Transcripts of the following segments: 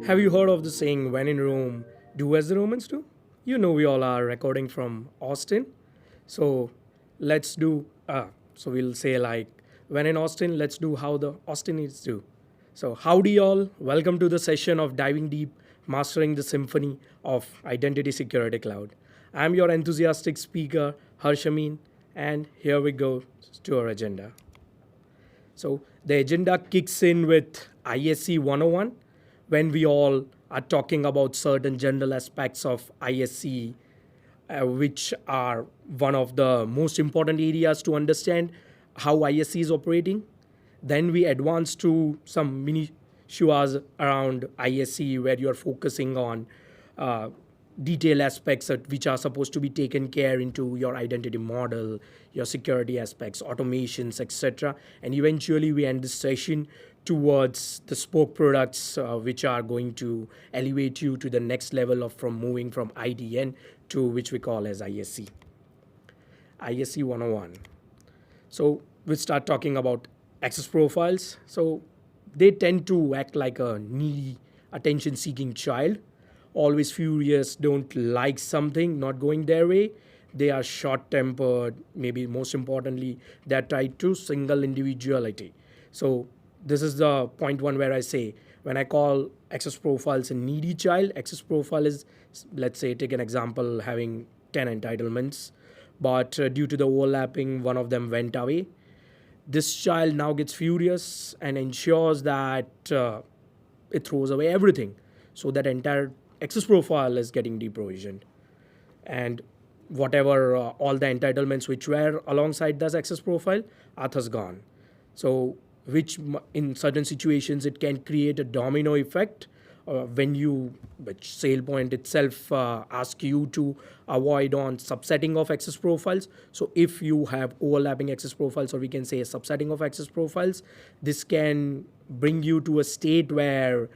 Have you heard of the saying, when in Rome, do as the Romans do? You know, we all are recording from Austin. So let's do, so we'll say, like, when in Austin, let's do how the Austinians do. So, howdy, y'all. Welcome to the session of Diving Deep, Mastering the Symphony of Identity Security Cloud. I'm your enthusiastic speaker, Harshamin, and here we go to our agenda. So the agenda kicks in with ISC 101 when we all are talking about certain general aspects of ISC, which are one of the most important areas to understand how ISC is operating. Then we advance to some minutiae around ISC where you're focusing on detail aspects which are supposed to be taken care into your identity model, your security aspects, automations, etc. And eventually we end this session towards the spoke products which are going to elevate you to the next level of from moving from IDN to which we call as ISC. ISC 101. So we start talking about access profiles. So they tend to act like a needy, attention-seeking child, always furious, don't like something, not going their way. They are short-tempered, maybe most importantly, they are tied to single individuality. So this is the point one where I say, when I call access profiles a needy child, access profile is, let's say, take an example, having 10 entitlements, but due to the overlapping, one of them went away. This child now gets furious and ensures that it throws away everything. So that entire access profile is getting deprovisioned. And whatever, all the entitlements which were alongside this access profile are thus gone. So which in certain situations it can create a domino effect which SailPoint itself asks you to avoid on subsetting of access profiles. So if you have overlapping access profiles, or we can say a subsetting of access profiles, this can bring you to a state where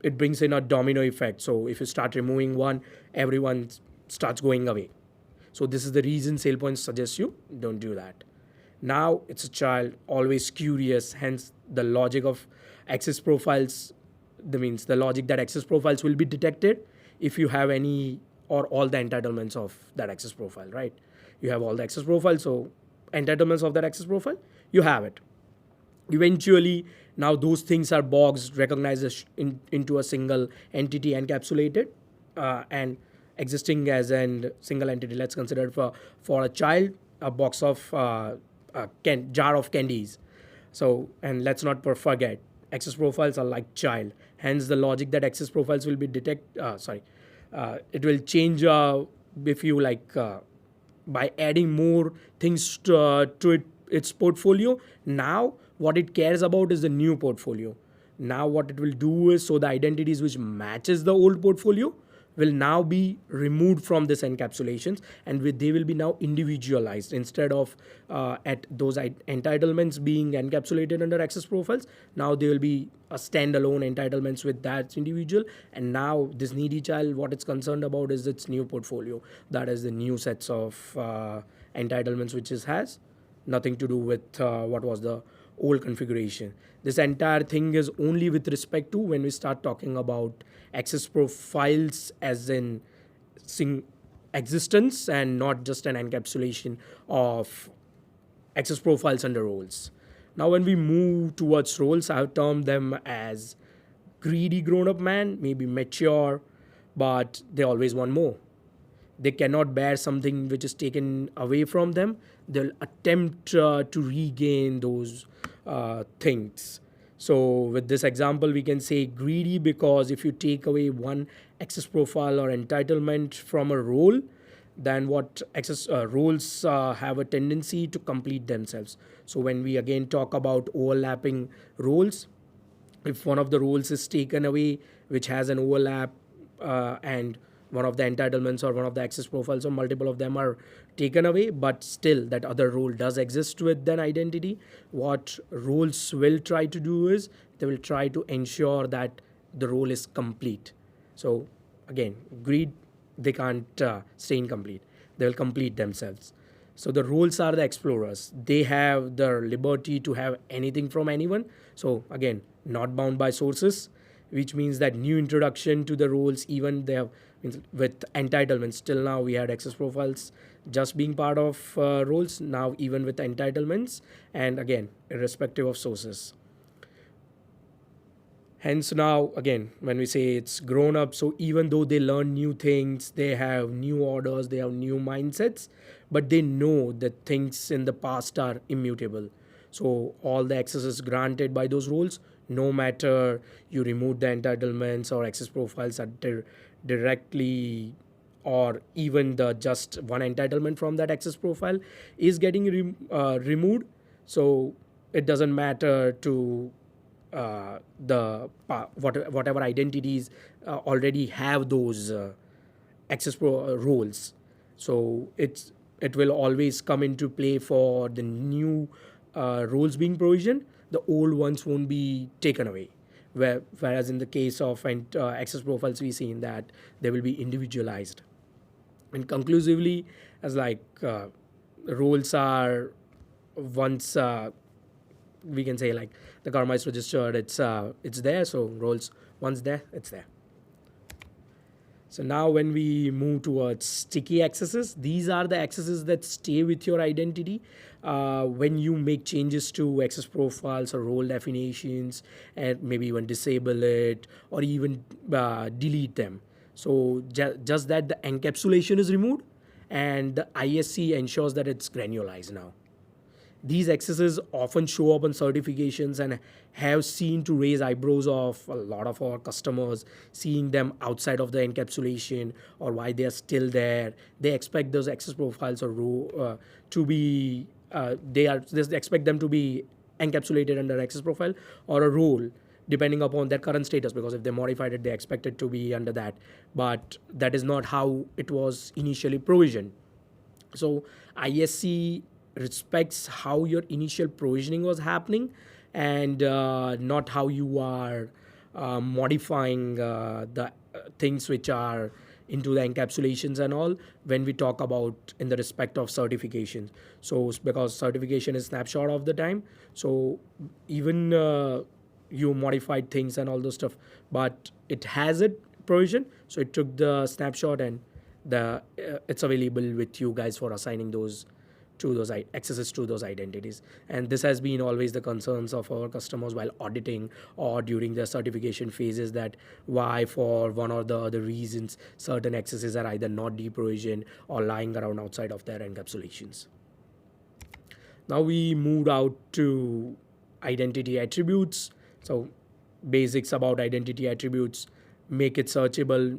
it brings in a domino effect. So if you start removing one, everyone starts going away. So this is the reason SailPoint suggests you don't do that. Now it's a child, always curious, hence the logic of access profiles. That means the logic that access profiles will be detected if you have any or all the entitlements of that access profile, right? You have all the access profiles, so entitlements of that access profile, you have it. Eventually, now those things are boxed, recognized into a single entity, encapsulated, and existing as a single entity. Let's consider for a child, a box of jar of candies. So, and let's not forget, access profiles are like child. Hence, the logic that access profiles will be it will change if you like by adding more things to its portfolio. Now, what it cares about is the new portfolio. Now, what it will do is, so the identities which matches the old portfolio will now be removed from this encapsulations, and they will be now individualized. Instead of at those entitlements being encapsulated under access profiles, now they will be a standalone entitlements with that individual. And now this needy child, what it's concerned about is its new portfolio. That is the new sets of entitlements which it has, nothing to do with what was the old configuration. This entire thing is only with respect to when we start talking about access profiles as in existence, and not just an encapsulation of access profiles under roles. Now, when we move towards roles, I have termed them as greedy grown-up man, maybe mature, but they always want more. They cannot bear something which is taken away from them. They'll attempt to regain those things. So with this example, we can say greedy because if you take away one access profile or entitlement from a role, then what access roles have a tendency to complete themselves. So when we again talk about overlapping roles, if one of the roles is taken away, which has an overlap, and one of the entitlements or one of the access profiles or multiple of them are taken away, but still that other role does exist with an identity, what roles will try to do is they will try to ensure that the role is complete. So again, greed, they can't stay incomplete. They will complete themselves. So the roles are the explorers. They have the liberty to have anything from anyone. So again, not bound by sources. which means that new introduction to the roles, even they have means with entitlements. Till now we had access profiles just being part of roles. Now even with entitlements, and again irrespective of sources. Hence now again when we say it's grown up, so even though they learn new things, they have new orders, they have new mindsets, but they know that things in the past are immutable. So all the access is granted by those rules, no matter you remove the entitlements or access profiles are directly, or even the just one entitlement from that access profile is getting removed. So it doesn't matter to whatever identities already have those roles. So it will always come into play for the new roles being provisioned. The old ones won't be taken away. Whereas in the case of access profiles, we see in that they will be individualized. And conclusively, as like roles are once we can say like the karma is registered, it's there. So roles once there, it's there. So now when we move towards sticky accesses, these are the accesses that stay with your identity when you make changes to access profiles or role definitions, and maybe even disable it or even delete them. So just that the encapsulation is removed, and the ISC ensures that it's granularized now. These accesses often show up on certifications and have seen to raise eyebrows of a lot of our customers seeing them outside of the encapsulation, or why they are still there. They expect those access profiles or to be they expect them to be encapsulated under access profile or a role depending upon their current status, because if they modified it they expect it to be under that, but that is not how it was initially provisioned. So ISC respects how your initial provisioning was happening, and not how you are modifying the things which are into the encapsulations and all when we talk about in the respect of certifications. So because certification is snapshot of the time, so even you modified things and all those stuff, but it has it provision, so it took the snapshot and the it's available with you guys for assigning those to those accesses to those identities. And this has been always the concerns of our customers while auditing or during their certification phases, that why for one or the other reasons certain accesses are either not deprovisioned or lying around outside of their encapsulations. Now we moved out to identity attributes. So basics about identity attributes: make it searchable.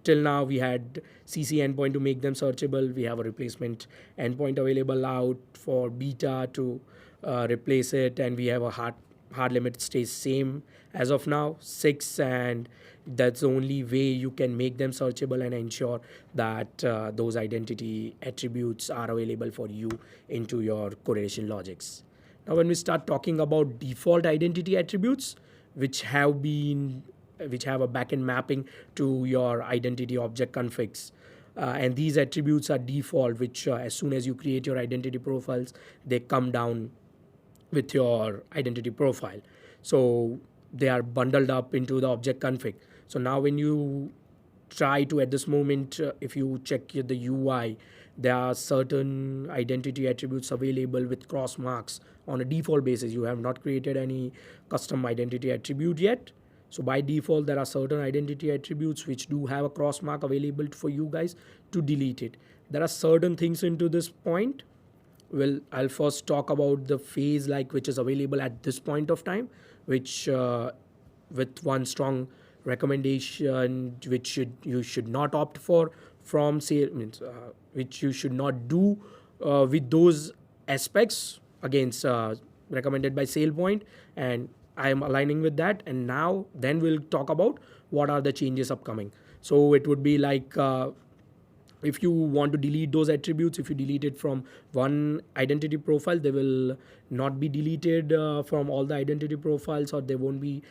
Till now we had CC endpoint to make them searchable. We have a replacement endpoint available out for beta to replace it, and we have a hard limit stays same as of now 6, and that's the only way you can make them searchable and ensure that those identity attributes are available for you into your correlation logics. Now when we start talking about default identity attributes, which have a backend mapping to your identity object configs. And these attributes are default, which as soon as you create your identity profiles, they come down with your identity profile. So they are bundled up into the object config. So now when you try to, at this moment, if you check the UI, there are certain identity attributes available with cross marks on a default basis. You have not created any custom identity attribute yet. So by default, there are certain identity attributes which do have a cross mark available for you guys to delete it. There are certain things into this point. Well, I'll first talk about the phase which is available at this point of time, which with one strong recommendation which you should not opt for from which you should not do with those aspects against recommended by SailPoint, and I am aligning with that. And now then we'll talk about what are the changes upcoming. So it would be like if you want to delete those attributes, if you delete it from one identity profile, they will not be deleted from all the identity profiles, or they won't be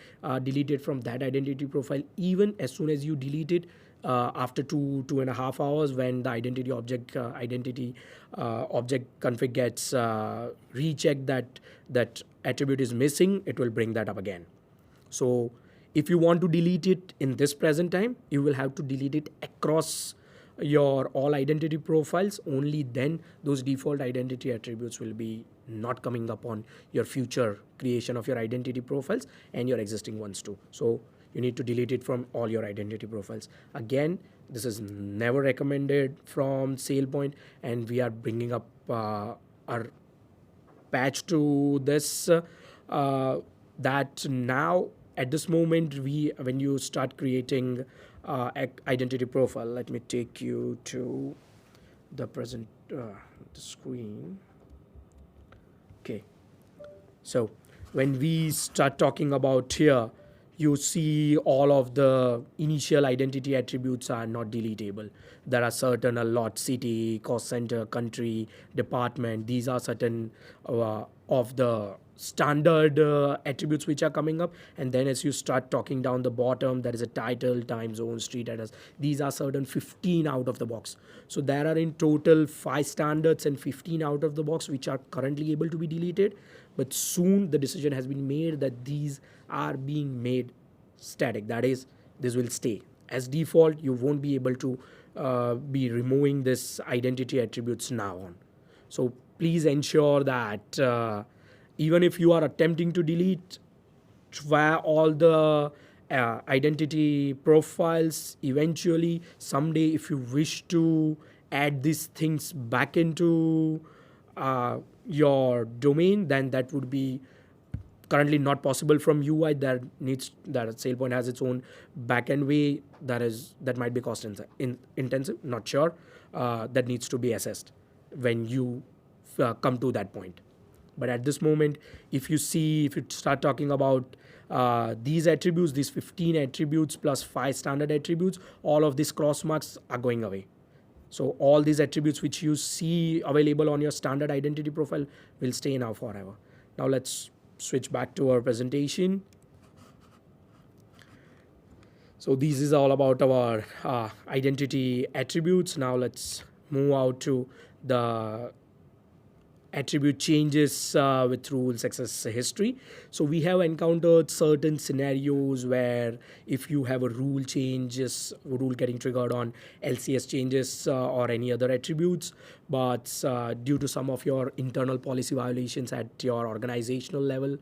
deleted from that identity profile even as soon as you delete it after 2.5 hours, when the identity object object config gets rechecked that attribute is missing, it will bring that up again. So If you want to delete it in this present time, you will have to delete it across your all identity profiles. Only then those default identity attributes will be not coming up on your future creation of your identity profiles and your existing ones too. So you need to delete it from all your identity profiles. Again, this is never recommended from SailPoint, and we are bringing up our patch to this that now at this moment, when you start creating identity profile, let me take you to the present the screen. Okay, so when we start talking about here, you see all of the initial identity attributes are not deletable. There are certain a lot: city, cost center, country, department. These are certain of the standard attributes which are coming up. And then as you start talking down the bottom, there is a title, time zone, street address. These are certain 15 out of the box. So there are in total 5 standards and 15 out of the box which are currently able to be deleted. But soon the decision has been made that these are being made static. That is, this will stay as default. You won't be able to be removing this identity attributes now on. So please ensure that even if you are attempting to delete via all the identity profiles, eventually someday if you wish to add these things back into your domain, then that would be currently not possible from UI. That SailPoint has its own backend way that might be cost intensive. Not sure. That needs to be assessed when you come to that point. But at this moment, if you start talking about these attributes, these 15 attributes plus 5 standard attributes, all of these cross marks are going away. So all these attributes which you see available on your standard identity profile will stay now forever. Now let's switch back to our presentation. So this is all about our identity attributes. Now let's move out to the attribute changes with rule success history. So we have encountered certain scenarios where if you have a rule getting triggered on LCS changes or any other attributes, but due to some of your internal policy violations at your organizational level,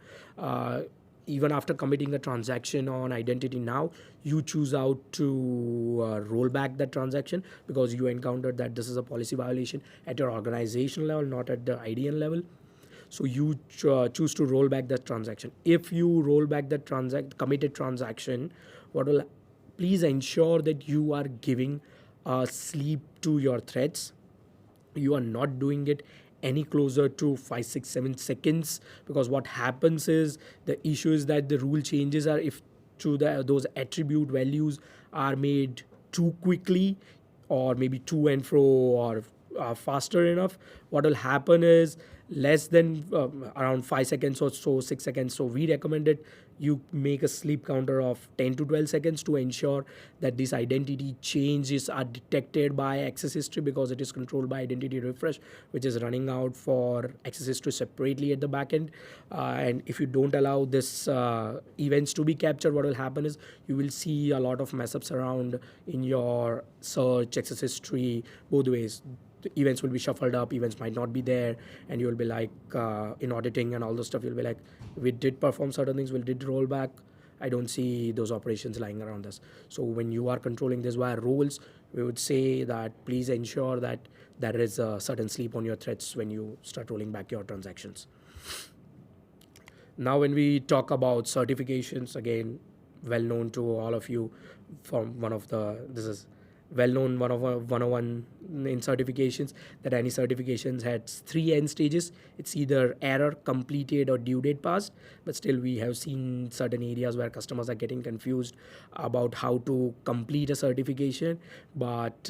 even after committing a transaction on identity, now you choose out to roll back that transaction because you encountered that this is a policy violation at your organizational level, not at the IDN level. So you choose to roll back that transaction. If you roll back that committed transaction, please ensure that you are giving sleep to your threads. You are not doing it any closer to 5, 6, 7 seconds, because what happens is the issue is that the rule changes are if those attribute values are made too quickly or maybe to and fro or faster enough, what will happen is less than around 5 seconds or so, 6 seconds. So we recommended you make a sleep counter of 10 to 12 seconds to ensure that these identity changes are detected by access history, because it is controlled by identity refresh, which is running out for access history separately at the backend. And if you don't allow this events to be captured, what will happen is you will see a lot of mess ups around in your search access history both ways. The events will be shuffled up, events might not be there, and you'll be like in auditing and all those stuff, you'll be like, we did perform certain things, we did roll back, I don't see those operations lying around us. So when you are controlling this via rules, we would say that please ensure that there is a certain sleep on your threads when you start rolling back your transactions. Now when we talk about certifications, again, well known to all of you from this is well-known 101 in certifications, that any certifications has 3 end stages. It's either error, completed, or due date passed. But still we have seen certain areas where customers are getting confused about how to complete a certification. But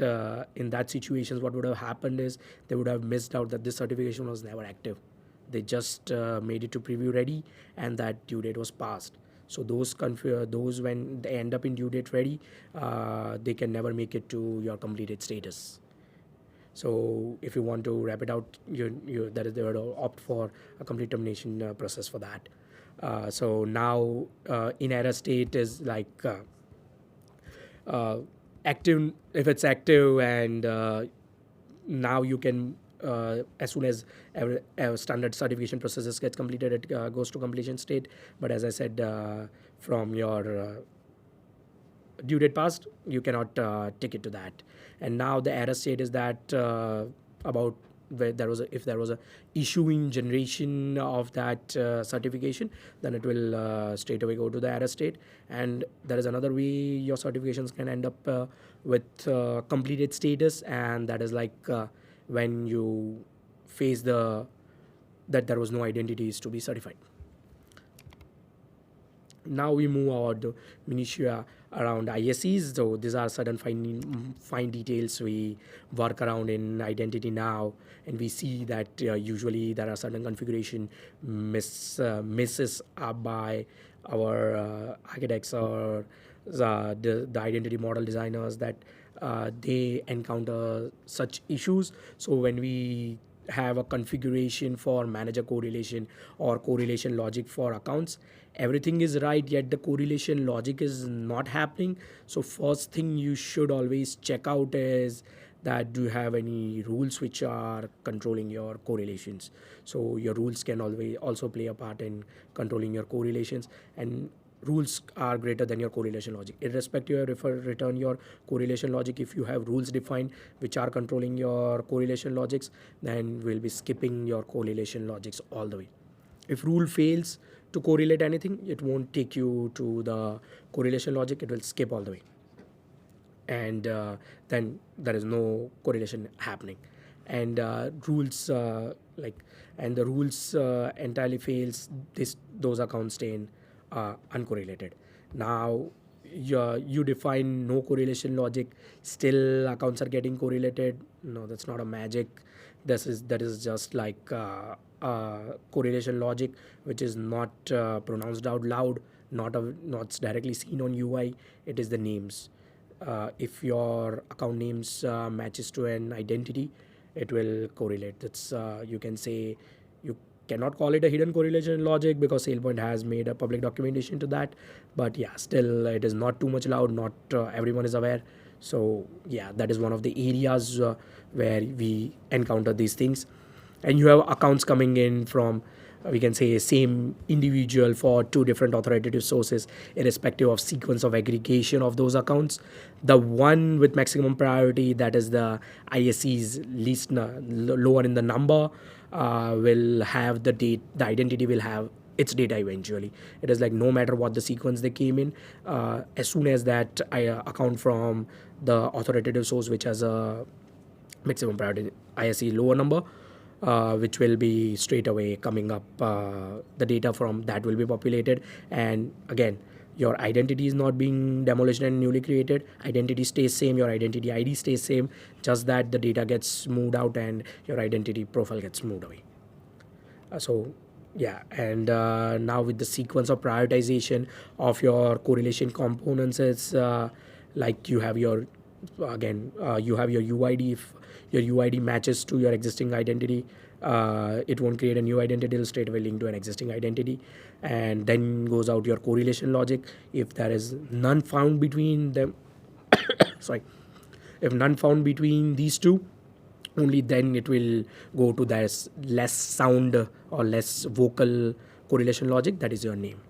in that situations, what would have happened is they would have missed out that this certification was never active. They just made it to preview ready and that due date was passed. So those when they end up in due date ready, they can never make it to your completed status. So if you want to wrap it out, they would opt for a complete termination process for that. So now in error state is like active. If it's active, and now you can as soon as standard certification processes gets completed, it goes to completion state. But as I said, from your due date passed, you cannot take it to that. And now the error state is that about where there was if there was a issue in generation of that certification, then it will straight away go to the error state. And there is another way your certifications can end up with completed status, and that is like when you face that there was no identities to be certified. Now we move on to minutiae around ISEs. So these are certain fine details we work around in identity now, and we see that usually there are certain configuration misses up by our architects or the identity model designers, that they encounter such issues. So when we have a configuration for manager correlation or correlation logic for accounts, everything is right, yet the correlation logic is not happening. So first thing you should always check out is that do you have any rules which are controlling your correlations. So your rules can always also play a part in controlling your correlations, and rules are greater than your correlation logic. Irrespective of return your correlation logic, if you have rules defined which are controlling your correlation logics, then we'll be skipping your correlation logics all the way. If rule fails to correlate anything, it won't take you to the correlation logic, it will skip all the way, and then there is no correlation happening. And rules and the rules entirely fails, those accounts stay in uncorrelated. Now you define no correlation logic, still accounts are getting correlated. No, that's not a magic. That is just like correlation logic which is not pronounced out loud, not directly seen on UI. It is the names. If your account names matches to an identity, it will correlate. That's you can say, you cannot call it a hidden correlation logic because SailPoint has made a public documentation to that. But yeah, still it is not too much loud, not everyone is aware. So yeah, that is one of the areas where we encounter these things. And you have accounts coming in from we can say same individual for two different authoritative sources, irrespective of sequence of aggregation of those accounts. The one with maximum priority, that is the ISE's least lower in the number, will have the date. The identity will have its data eventually. It is like no matter what the sequence they came in, as soon as that account from the authoritative source which has a maximum priority ISE lower number, which will be straight away coming up, the data from that will be populated. And again, your identity is not being demolished and newly created. Identity stays same, your identity ID stays same, just that the data gets moved out and your identity profile gets moved away. So yeah, and now with the sequence of prioritization of your correlation components, it's like you have your you have your UID. If your UID matches to your existing identity, it won't create a new identity, it'll straight away link to an existing identity. And then goes out your correlation logic. If there is none found between them sorry, if none found between these two, only then it will go to that less sound or less vocal correlation logic, that is your name.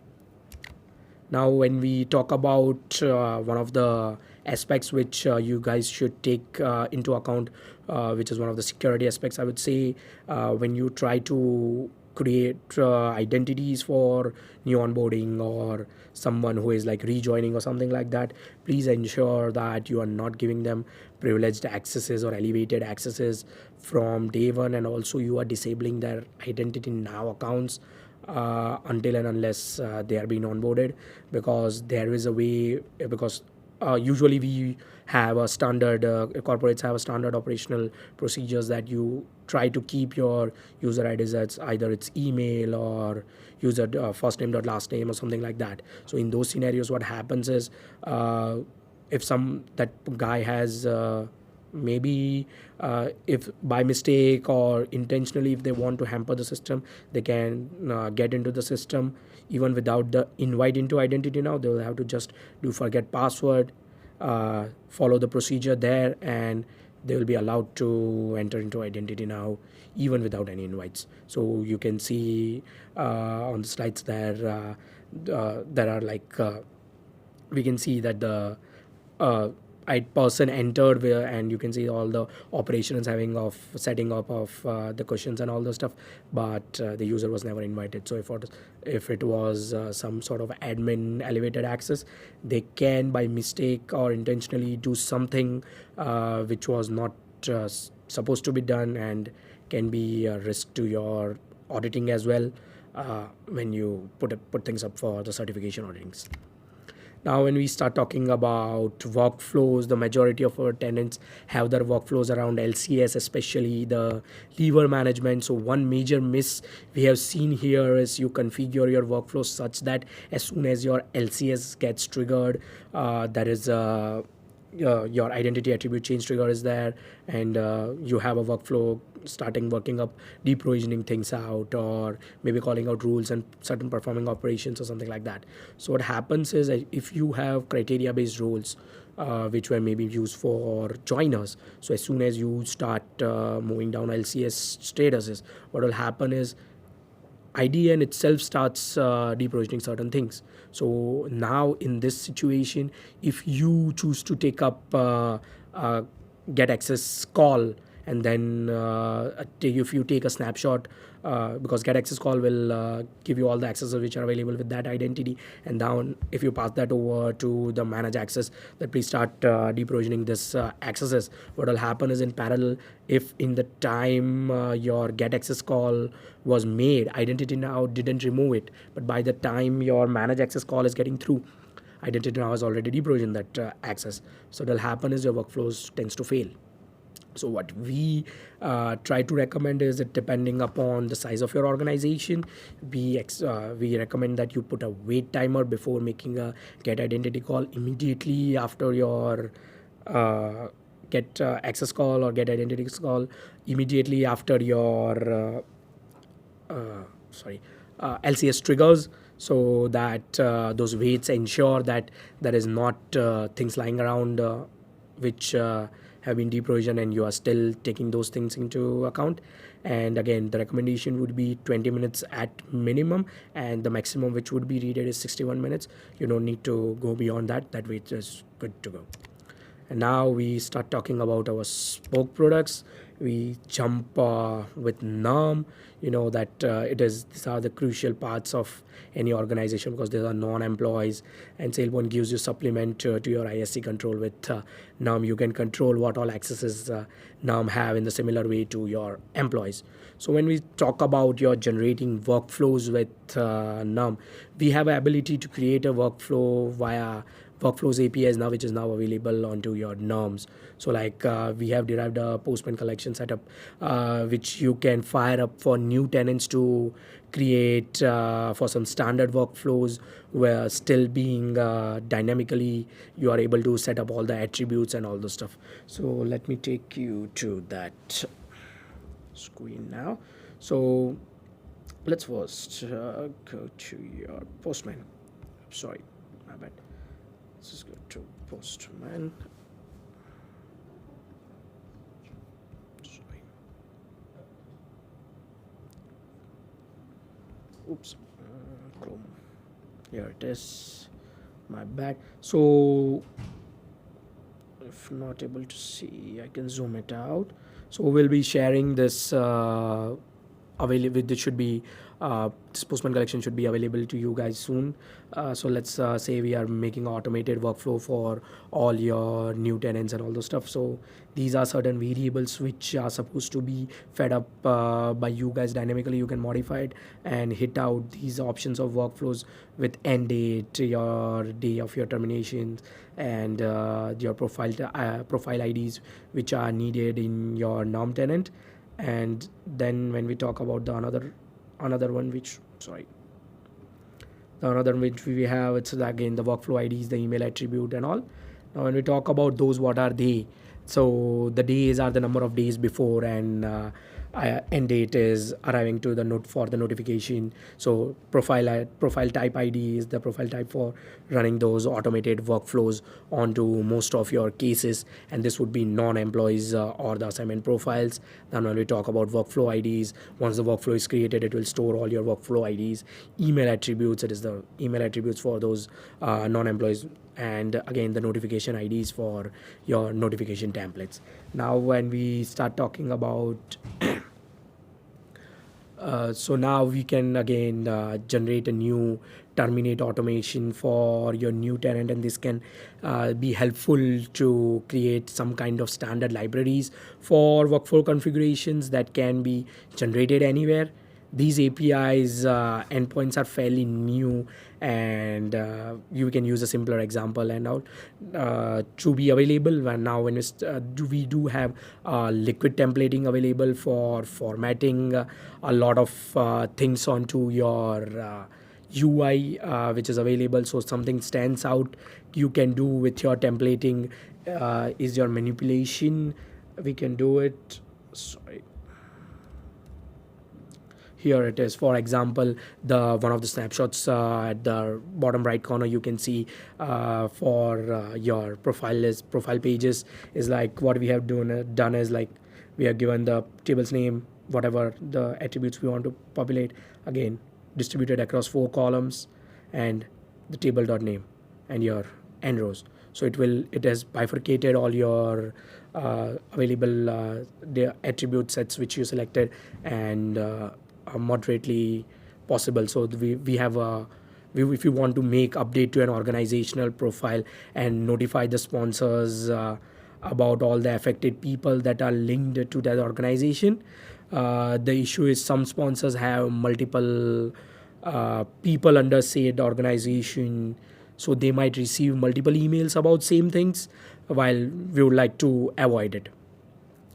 Now when we talk about one of the aspects which you guys should take into account, which is one of the security aspects, I would say, when you try to create identities for new onboarding or someone who is like rejoining or something like that, please ensure that you are not giving them privileged accesses or elevated accesses from day one, and also you are disabling their identity now accounts until and unless they are being onboarded, because there is a way, because usually we have a standard corporates have a standard operational procedures that you try to keep your user IDs as either it's email or user first name dot last name or something like that. So in those scenarios what happens is, if that guy has maybe if by mistake or intentionally, if they want to hamper the system, they can get into the system even without the invite into identity now. They will have to just do forget password, follow the procedure there, and they will be allowed to enter into identity now even without any invites. So you can see on the slides there are like we can see that the uh, person entered where, and you can see all the operations having of setting up of the questions and all the stuff, but the user was never invited. So if it was some sort of admin elevated access, they can by mistake or intentionally do something which was not supposed to be done, and can be a risk to your auditing as well when you put things up for the certification auditings. Now, when we start talking about workflows, the majority of our tenants have their workflows around LCS, especially the lever management. So, one major miss we have seen here is you configure your workflow such that as soon as your LCS gets triggered, there is a your identity attribute change trigger is there, and you have a workflow starting working up deprovisioning things out, or maybe calling out rules and certain performing operations or something like that. So what happens is if you have criteria based rules which were maybe used for joiners, so as soon as you start moving down LCS statuses, what will happen is IDN itself starts deprovisioning certain things. So now in this situation, if you choose to take up get access call, and then if you take a snapshot, because get access call will give you all the accesses which are available with that identity, and down if you pass that over to the manage access, that please start deprovisioning this accesses, what will happen is in parallel, if in the time your get access call was made, identity now didn't remove it, but by the time your manage access call is getting through, identity now has already deprovisioned that access. So what will happen is your workflows tends to fail. So what we try to recommend is that depending upon the size of your organization, we recommend that you put a wait timer before making a get identity call immediately after your get access call or get identity call, immediately after your LCS triggers, so that those waits ensure that there is not things lying around which have been deprovisioned, and you are still taking those things into account. And again, the recommendation would be 20 minutes at minimum, and the maximum which would be needed is 61 minutes. You don't need to go beyond that. That wait is good to go. And now we start talking about our spoke products. We jump with NUM. You know that these are the crucial parts of any organization, because they are non-employees, and SailPoint gives you supplement to your ISC control with NUM. You can control what all accesses NUM have in the similar way to your employees. So when we talk about your generating workflows with NUM, we have the ability to create a workflow via Workflows APIs now, which is now available onto your norms. So like we have derived a postman collection setup, which you can fire up for new tenants to create for some standard workflows, where still being dynamically you are able to set up all the attributes and all the stuff. So let me take you to that screen now. So let's first go to your postman. Sorry, my bad. Let's just go to postman. Sorry. Oops. Chrome. Here it is. My bad. So if not able to see, I can zoom it out. So we'll be sharing this available. This should be this postman collection should be available to you guys soon. So let's say we are making automated workflow for all your new tenants and all those stuff. So these are certain variables which are supposed to be fed up by you guys dynamically. You can modify it and hit out these options of workflows with end date, your day of your terminations, and your profile IDs which are needed in your norm tenant. And then when we talk about the another one which we have, it's again the workflow IDs, the email attribute and all. Now when we talk about those, what are they? So the days are the number of days before, and end date is arriving to the note for the notification. So profile type ID is the profile type for running those automated workflows onto most of your cases, and this would be non-employees or the assignment profiles. Then when we talk about workflow IDs, once the workflow is created, it will store all your workflow IDs. Email attributes, it is the email attributes for those non-employees, and again the notification IDs for your notification templates. Now when we start talking about so now we can again generate a new terminate automation for your new tenant, and this can be helpful to create some kind of standard libraries for workflow configurations that can be generated anywhere. These APIs endpoints are fairly new, and you can use a simpler example and all to be available. When now when we do have liquid templating available for formatting a lot of things onto your UI, which is available. So something stands out you can do with your templating is your manipulation. We can do it. Sorry, here it is. For example, the one of the snapshots at the bottom right corner, you can see for your profile pages is like what we have done is like we have given the table's name, whatever the attributes we want to populate, again distributed across 4 columns, and the table dot name and your end rows. So it has bifurcated all your available the attribute sets which you selected, and are moderately possible. So we have a if you want to make update to an organizational profile and notify the sponsors about all the affected people that are linked to that organization. The issue is some sponsors have multiple people under said organization, so they might receive multiple emails about same things, while we would like to avoid it.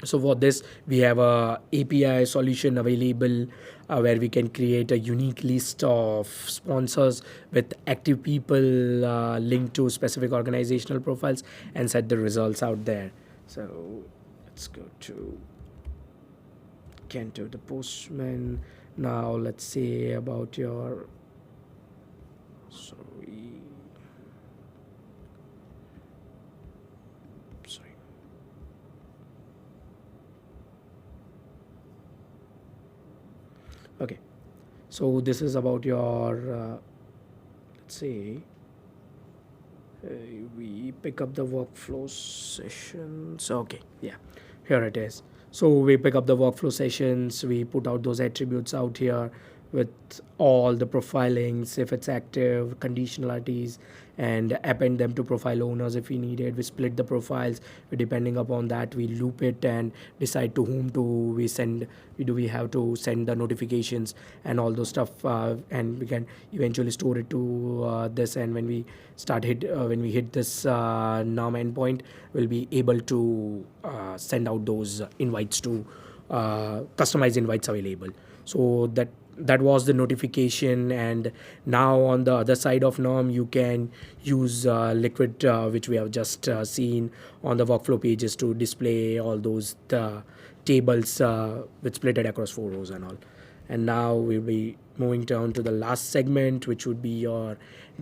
So for this we have a API solution available where we can create a unique list of sponsors with active people linked to specific organizational profiles and set the results out there. So let's go to Kento the postman. Now let's say about your sorry okay, so this is about your let's say we pick up the workflow sessions. Okay, yeah, here it is. So we pick up the workflow sessions, we put out those attributes out here with all the profilings, if it's active, conditionalities, and append them to profile owners if we need it. We split the profiles. Depending upon that, we loop it and decide to whom we have to send the notifications and all those stuff, and we can eventually store it to this. And when we hit this NUM endpoint, we'll be able to send out those invites to customized invites available. So that was the notification. And now on the other side of NOM, you can use liquid which we have just seen on the workflow pages to display all those tables with splitted across 4 rows and all. And now we'll be moving down to the last segment, which would be your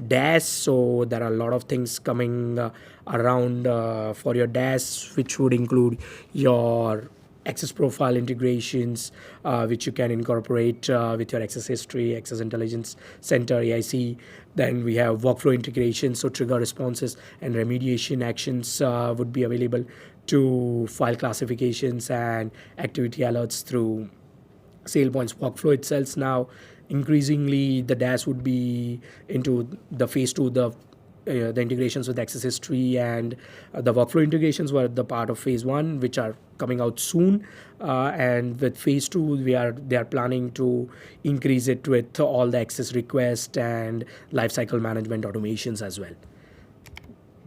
dash. So there are a lot of things coming around for your dash, which would include your access profile integrations, which you can incorporate with your access history, access intelligence center, AIC. Then we have workflow integration, so trigger responses and remediation actions would be available to file classifications and activity alerts through SailPoint's workflow itself. Now increasingly the dash would be into the phase 2, the integrations with access history and the workflow integrations were the part of phase 1, which are coming out soon, and with phase 2 they are planning to increase it with all the access request and lifecycle management automations as well.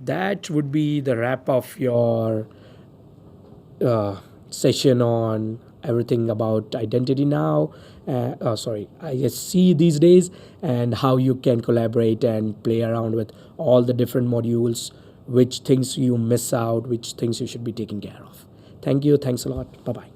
That would be the wrap of your session on everything about identity now, ISC these days, and how you can collaborate and play around with all the different modules, which things you miss out, which things you should be taking care of. Thank you. Thanks a lot. Bye-bye.